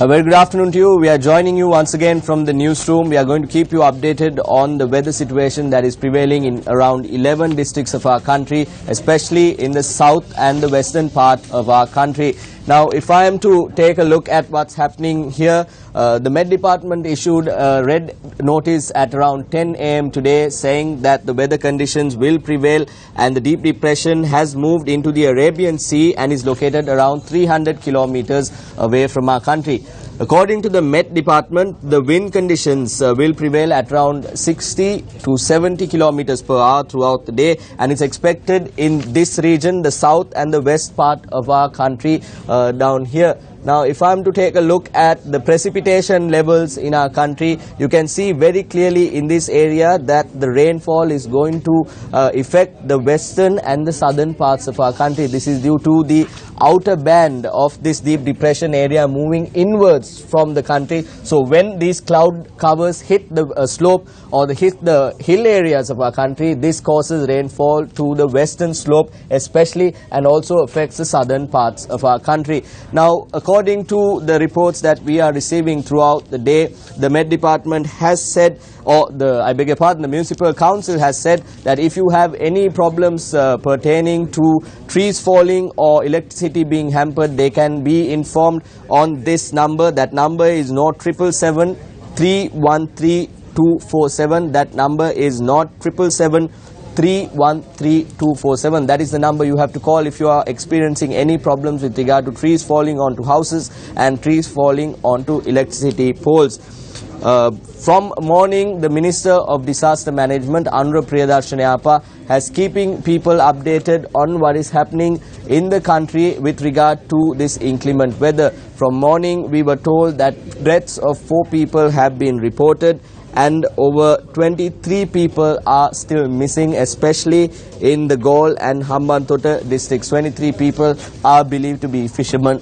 A very good afternoon to you. We are joining you once again from the newsroom. We are going to keep you updated on the weather situation that is prevailing in around 11 districts of our country, especially in the south and the western part of our country. Now, if I am to take a look at what's happening here, the Met Department issued a red notice at around 10 a.m. today saying that the weather conditions will prevail and the deep depression has moved into the Arabian Sea and is located around 300 kilometers away from our country. According to the Met Department, the wind conditions will prevail at around 60 to 70 kilometers per hour throughout the day, and it's expected in this region, the south and the west part of our country down here. Now, if I'm to take a look at the precipitation levels in our country, you can see very clearly in this area that the rainfall is going to affect the western and the southern parts of our country. This is due to the outer band of this deep depression area moving inwards from the country. So when these cloud covers hit the slope or hit the hill areas of our country, this causes rainfall to the western slope especially, and also affects the southern parts of our country. Now, according to the reports that we are receiving throughout the day, the Met Department has said, the Municipal Council has said that if you have any problems pertaining to trees falling or electricity being hampered, they can be informed on this number. That number is 0777 313 247. That number is 0777 313 247. That is the number you have to call if you are experiencing any problems with regard to trees falling onto houses and trees falling onto electricity poles. From morning, the Minister of Disaster Management, Anura Priyadarshana, has keeping people updated on what is happening in the country with regard to this inclement weather. From morning, we were told that deaths of 4 people have been reported, and over 23 people are still missing, especially in the Galle and Hambantota districts. 23 people are believed to be fishermen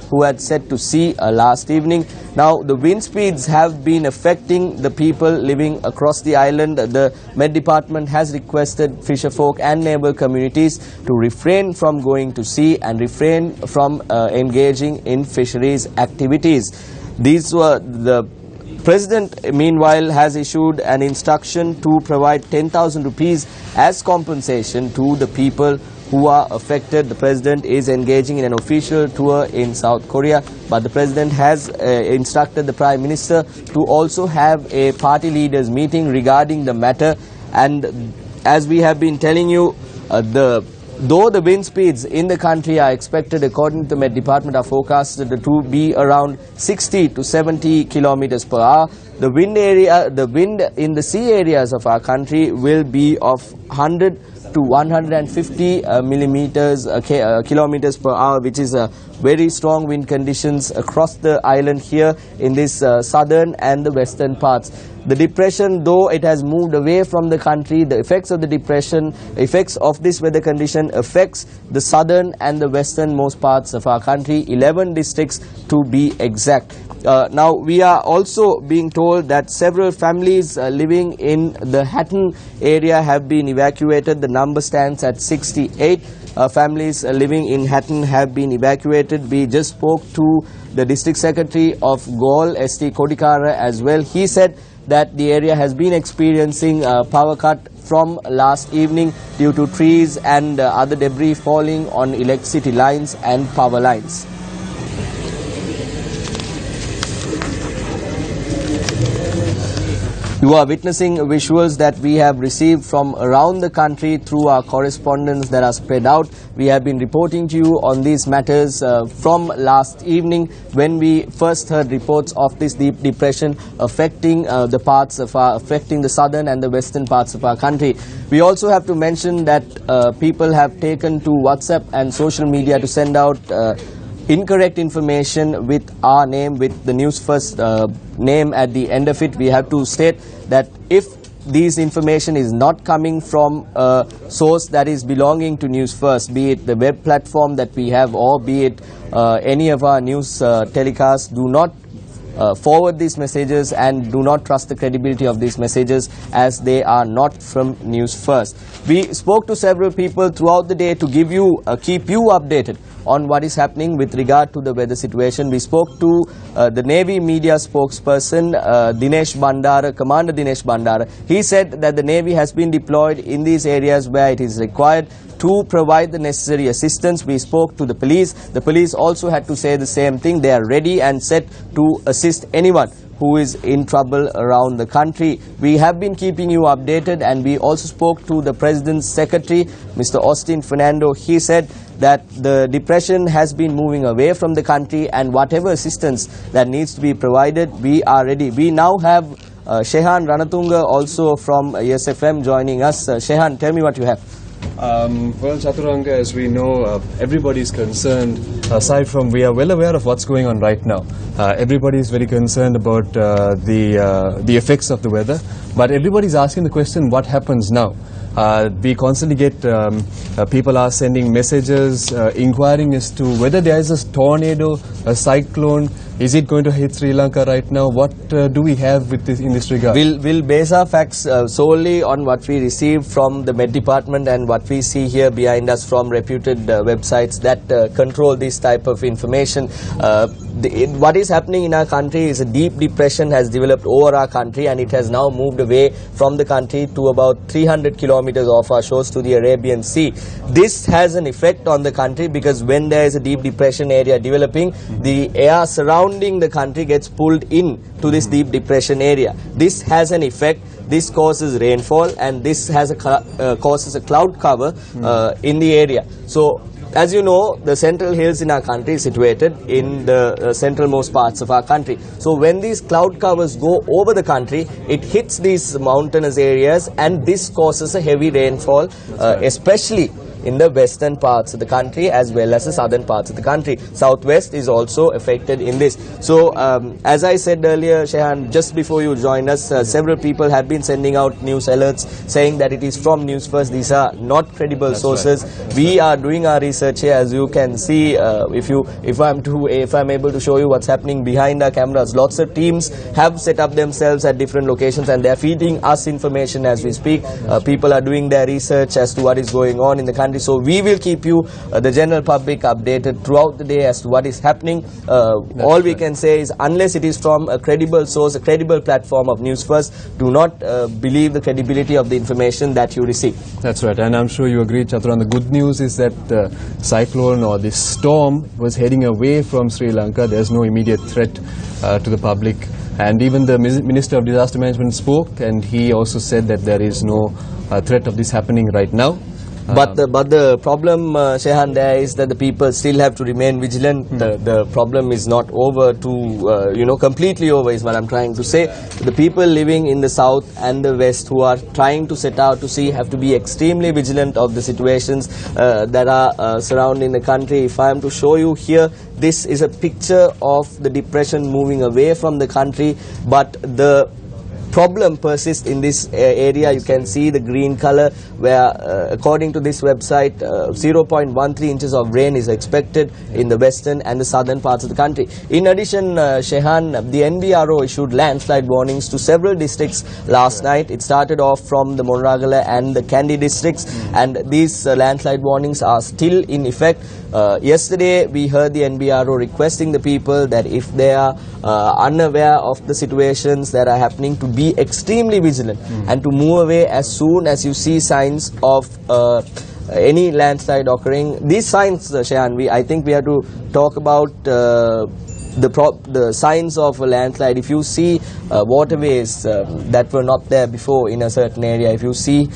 who had set to sea last evening. Now, the wind speeds have been affecting the people living across the island. The Met Department has requested fisherfolk and neighbor communities to refrain from going to sea and refrain from engaging in fisheries activities. These were the President, meanwhile, has issued an instruction to provide 10,000 rupees as compensation to the people who are affected. The President is engaging in an official tour in South Korea, but the President has instructed the Prime Minister to also have a party leaders meeting regarding the matter. And as we have been telling you, though the wind speeds in the country are expected, according to the Met Department, are forecasted to be around 60 to 70 kilometers per hour, the wind in the sea areas of our country will be of 100 to 150 kilometers per hour, which is a very strong wind conditions across the island here in this southern and the western parts. The depression, though it has moved away from the country, the effects of the depression, effects of this weather condition affects the southern and the westernmost parts of our country, 11 districts to be exact. Now, we are also being told that several families living in the Hatton area have been evacuated. The number stands at 68. Families living in Hatton have been evacuated. We just spoke to the District Secretary of Galle, St. Kodikara, as well. He said that the area has been experiencing power cut from last evening due to trees and other debris falling on electricity lines and power lines. You are witnessing visuals that we have received from around the country through our correspondents that are spread out. We have been reporting to you on these matters from last evening when we first heard reports of this deep depression affecting affecting the southern and the western parts of our country. We also have to mention that people have taken to WhatsApp and social media to send out incorrect information with our name, with the Newsfirst name at the end of it. We have to state that if this information is not coming from a source that is belonging to Newsfirst, be it the web platform that we have or be it any of our news telecasts, do not forward these messages and do not trust the credibility of these messages, as they are not from Newsfirst. We spoke to several people throughout the day to keep you updated on what is happening with regard to the weather situation. We spoke to the Navy media spokesperson Dinesh Bandara, Commander Dinesh Bandara. He said that the Navy has been deployed in these areas where it is required to provide the necessary assistance. We spoke to the police. The police also had to say the same thing. They are ready and set to assist anyone who is in trouble around the country. We have been keeping you updated, and we also spoke to the President's Secretary, Mr. Austin Fernando. He said that the depression has been moving away from the country, and whatever assistance that needs to be provided, we are ready. We now have Shehan Ranatunga also from ESFM joining us. Shehan, tell me what you have. Well, Chaturanga, as we know, everybody is concerned. Aside from, we are well aware of what's going on right now. Everybody is very concerned about the effects of the weather. But everybody is asking the question, what happens now? We constantly get people are sending messages, inquiring as to whether there is a tornado, a cyclone. Is it going to hit Sri Lanka right now? What do we have with this in this regard? We'll base our facts solely on what we receive from the Met Department and what we see here behind us from reputed websites that control this type of information. What is happening in our country is a deep depression has developed over our country, and it has now moved away from the country to about 300 kilometers off our shores to the Arabian Sea. This has an effect on the country because when there is a deep depression area developing, the air surrounding the country gets pulled in to this deep depression area. This has an effect. This causes rainfall, and this has causes a cloud cover in the area. So, as you know, the central hills in our country is situated in the centralmost parts of our country. So when these cloud covers go over the country, it hits these mountainous areas, and this causes a heavy rainfall, especially in the western parts of the country as well as the southern parts of the country. Southwest is also affected in this. So as I said earlier, Shehan, just before you joined us, several people have been sending out news alerts saying that it is from Newsfirst. These are not credible sources. Right. We are doing our research here, as you can see. If I'm able to show you what's happening behind our cameras, lots of teams have set up themselves at different locations, and they're feeding us information as we speak. People are doing their research as to what is going on in the country. So we will keep you, the general public, updated throughout the day as to what is happening. All we can say is, unless it is from a credible source, a credible platform of Newsfirst, do not believe the credibility of the information that you receive. That's right, and I'm sure you agree, Chaturan. The good news is that the cyclone or the storm was heading away from Sri Lanka. There's no immediate threat to the public. And even the Minister of Disaster Management spoke, and he also said that there is no threat of this happening right now. But the problem, Shehan, there is that the people still have to remain vigilant. The problem is not over to, completely over is what I'm trying to say. The people living in the south and the west who are trying to set out to sea have to be extremely vigilant of the situations that are surrounding the country. If I am to show you here, this is a picture of the depression moving away from the country, but the problem persists in this area. You can see the green color where according to this website 0.13 inches of rain is expected in the western and the southern parts of the country. In addition, Shehan, the NBRO issued landslide warnings to several districts last night. It started off from the Monragala and the Kandy districts, and these landslide warnings are still in effect. Yesterday we heard the NBRO requesting the people that if they are unaware of the situations that are happening, to be extremely vigilant and to move away as soon as you see signs of any landslide occurring. These signs, Shehan, I think we have to talk about the signs of a landslide. If you see waterways that were not there before in a certain area, if you see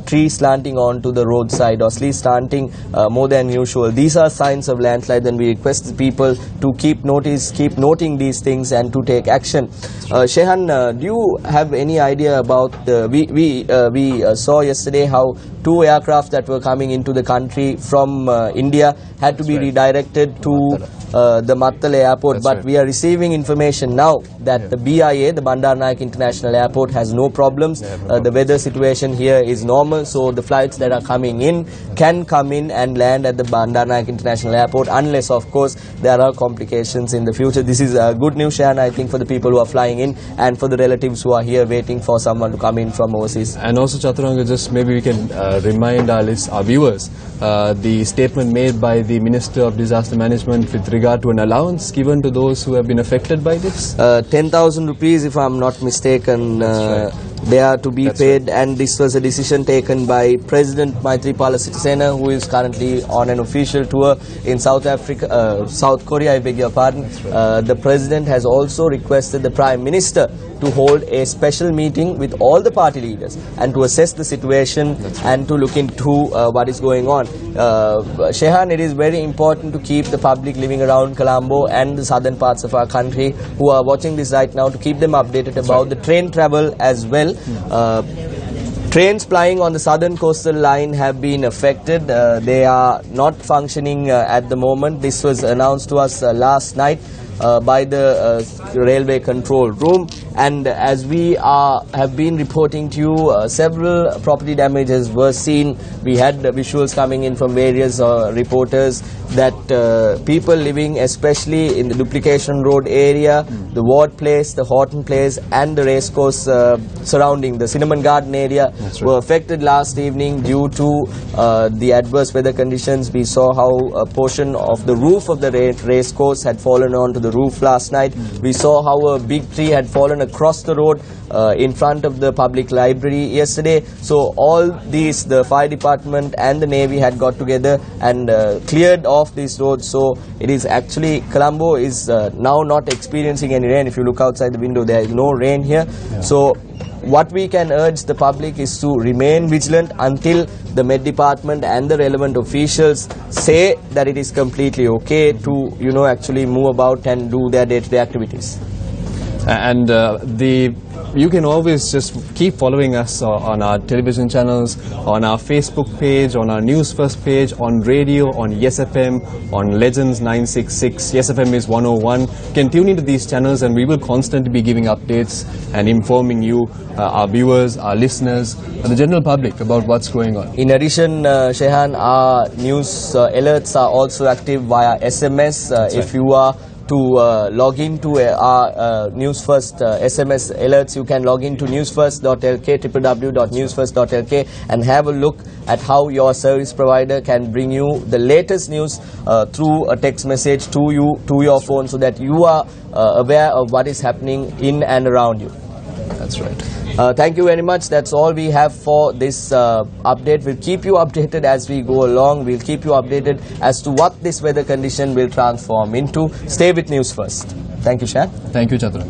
trees slanting onto the roadside or trees slanting more than usual, these are signs of landslide. Then we request the people to keep noting these things and to take action. Shehan, do you have any idea about we saw yesterday how 2 aircraft that were coming into the country from India had to be redirected to the Mattala airport, but we are receiving information now that the BIA, the Bandar Naik International Airport, has no problems. The weather situation here is normal, so the flights that are coming in can come in and land at the Bandar Naik International Airport, unless of course there are complications in the future. This is good news, Shan, I think, for the people who are flying in and for the relatives who are here waiting for someone to come in from overseas. And also, Chaturanga, just maybe we can remind our viewers the statement made by the Minister of Disaster Management with regard to an allowance given to those who have been affected by this? 10,000 rupees, if I am not mistaken, they are to be paid, and this was a decision taken by President Maithripala Sirisena, who is currently on an official tour in South Korea, I beg your pardon. The President has also requested the Prime Minister to hold a special meeting with all the party leaders and to assess the situation and to look into what is going on. Shehan, it is very important to keep the public living around Colombo and the southern parts of our country who are watching this right now, to keep them updated about the train travel as well. Trains plying on the southern coastal line have been affected. They are not functioning at the moment. This was announced to us last night by the railway control room, and as we have been reporting to you, several property damages were seen. We had visuals coming in from various reporters that people living especially in the Duplication Road area, the Ward Place, the Horton Place and the racecourse surrounding the Cinnamon Garden area were affected last evening due to the adverse weather conditions. We saw how a portion of the roof of the racecourse had fallen onto the roof last night. We saw how a big tree had fallen across the road in front of the public library yesterday. So all these, the fire department and the Navy had got together and cleared off these roads. So it is actually, Colombo is now not experiencing any rain. If you look outside the window, there is no rain here. So what we can urge the public is to remain vigilant until the Met Department and the relevant officials say that it is completely okay to, actually move about and do their day-to-day activities. And you can always just keep following us on our television channels, on our Facebook page, on our News First page, on radio, on Yes FM, on Legends 966. Yes FM is 101. You can tune into these channels and we will constantly be giving updates and informing you, our viewers, our listeners, and the general public about what's going on. In addition, Shehan, our news alerts are also active via SMS. If you are to log into our News First SMS alerts, you can log into Newsfirst.lk, www.newsfirst.lk, and have a look at how your service provider can bring you the latest news through a text message to you, to your phone, so that you are aware of what is happening in and around you. That's right. Thank you very much. That's all we have for this update. We'll keep you updated as we go along. We'll keep you updated as to what this weather condition will transform into. Stay with News First. Thank you, Shan. Thank you, Chandra.